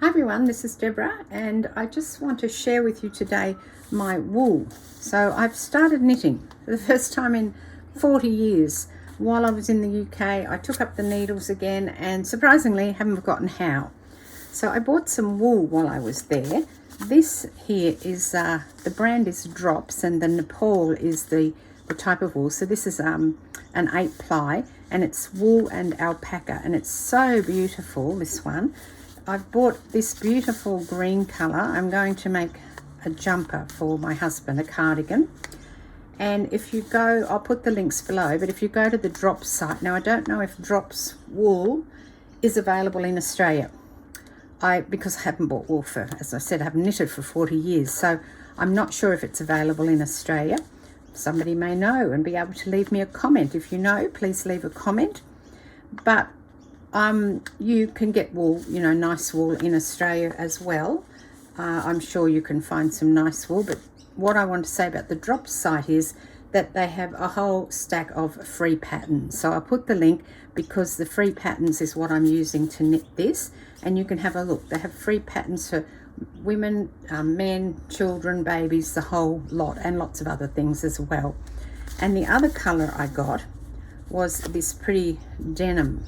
Hi everyone, this is Deborah and I just want to share with you today my wool. So I've started knitting for the first time in 40 years. While I was in the UK, I took up the needles again and surprisingly haven't forgotten how. So I bought some wool while I was there. This here is, the brand is Drops and the Nepal is the type of wool. So this is an 8 ply and it's wool and alpaca and it's so beautiful, this one. I've bought this beautiful green colour. I'm going to make a jumper for my husband, a cardigan. And if you go, I'll put the links below, but if you go to the Drops site, now I don't know if Drops wool is available in Australia. Because I haven't bought wool for, as I said, I haven't knitted for 40 years, so I'm not sure if it's available in Australia. Somebody may know and be able to leave me a comment. If you know, please leave a comment. But you can get wool, nice wool in Australia as well. I'm sure you can find some nice wool, but what I want to say about the Drops site is that they have a whole stack of free patterns. So I'll put the link because the free patterns is what I'm using to knit this, and you can have a look. They have free patterns for women, men, children, babies, the whole lot, and lots of other things as well. And the other color I got was this pretty denim,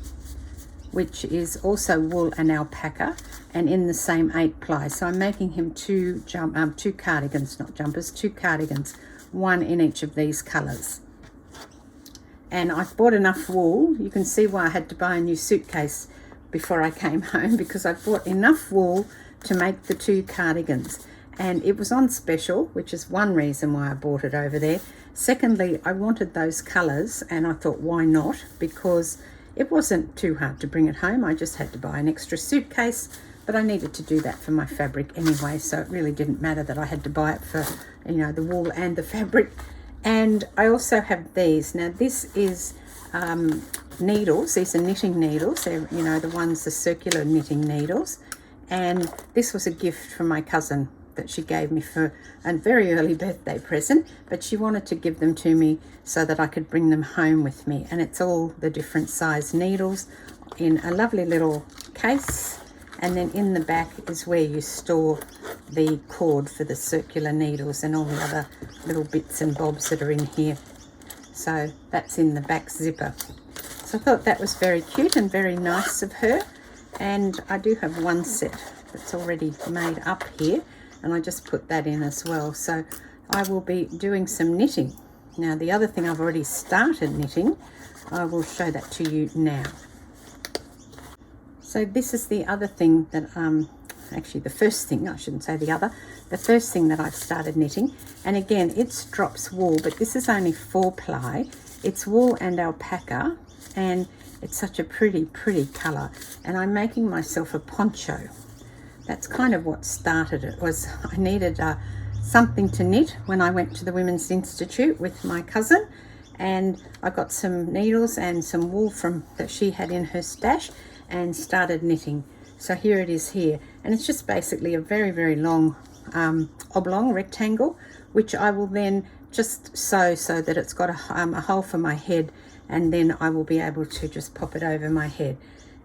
which is also wool and alpaca and in the same 8 ply. So I'm making him two cardigans, not jumpers, 2 cardigans, one in each of these colors. And I've bought enough wool. You can see why I had to buy a new suitcase before I came home, because I bought enough wool to make the 2 cardigans. And it was on special, which is one reason why I bought it over there. Secondly, I wanted those colors and I thought, why not? Because it wasn't too hard to bring it home. I just had to buy an extra suitcase, but I needed to do that for my fabric anyway, so it really didn't matter that I had to buy it for, the wool and the fabric. And I also have these. Now this is needles. These are knitting needles. They're, the circular knitting needles. And this was a gift from my cousin that she gave me for a very early birthday present, but she wanted to give them to me so that I could bring them home with me. And it's all the different size needles in a lovely little case, and then in the back is where you store the cord for the circular needles and all the other little bits and bobs that are in here. So that's in the back zipper. So I thought that was very cute and very nice of her. And I do have one set that's already made up here, and I just put that in as well. So I will be doing some knitting. Now the other thing I've already started knitting, I will show that to you now. So this is the other thing that, actually the first thing, I shouldn't say the first thing that I've started knitting. And again, it's Drops wool, but this is only 4 ply. It's wool and alpaca, and it's such a pretty color. And I'm making myself a poncho. That's kind of what started it. Was I needed something to knit when I went to the Women's Institute with my cousin, and I got some needles and some wool that she had in her stash and started knitting. So here it is here, and it's just basically a very long oblong rectangle, which I will then just sew so that it's got a hole for my head, and then I will be able to just pop it over my head.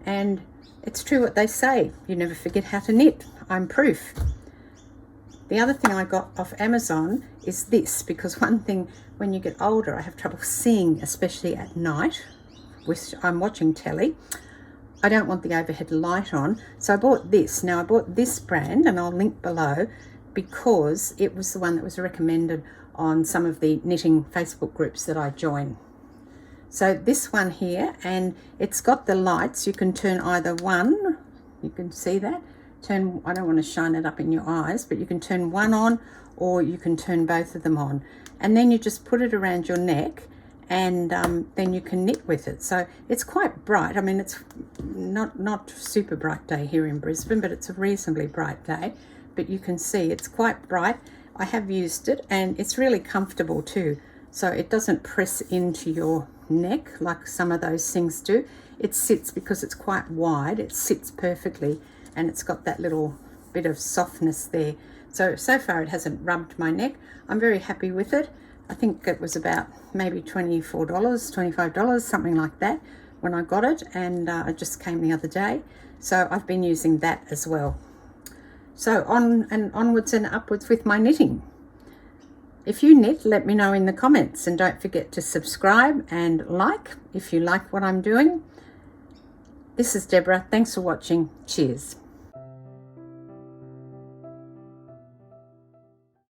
And it's true what they say, you never forget how to knit. I'm proof. The other thing I got off Amazon is this, because one thing, when you get older, I have trouble seeing, especially at night, which I'm watching telly. I don't want the overhead light on, so I bought this. Now I bought this brand, and I'll link below, because it was the one that was recommended on some of the knitting Facebook groups that I join. So this one here, and it's got the lights. You can turn either one, you can see that. I don't want to shine it up in your eyes, but you can turn one on, or you can turn both of them on. And then you just put it around your neck, and then you can knit with it. So it's quite bright. I mean, it's not super bright day here in Brisbane, but it's a reasonably bright day. But you can see it's quite bright. I have used it, and it's really comfortable too. So it doesn't press into your neck like some of those things do. It sits, because it's quite wide, it sits perfectly, and it's got that little bit of softness there. So far it hasn't rubbed my neck. I'm very happy with it. I think it was about maybe $24, $25, something like that when I got it, and it just came the other day. So I've been using that as well. So on and onwards and upwards with my knitting. If you knit, let me know in the comments, and don't forget to subscribe and like if you like what I'm doing. This is Deborah. Thanks for watching. Cheers.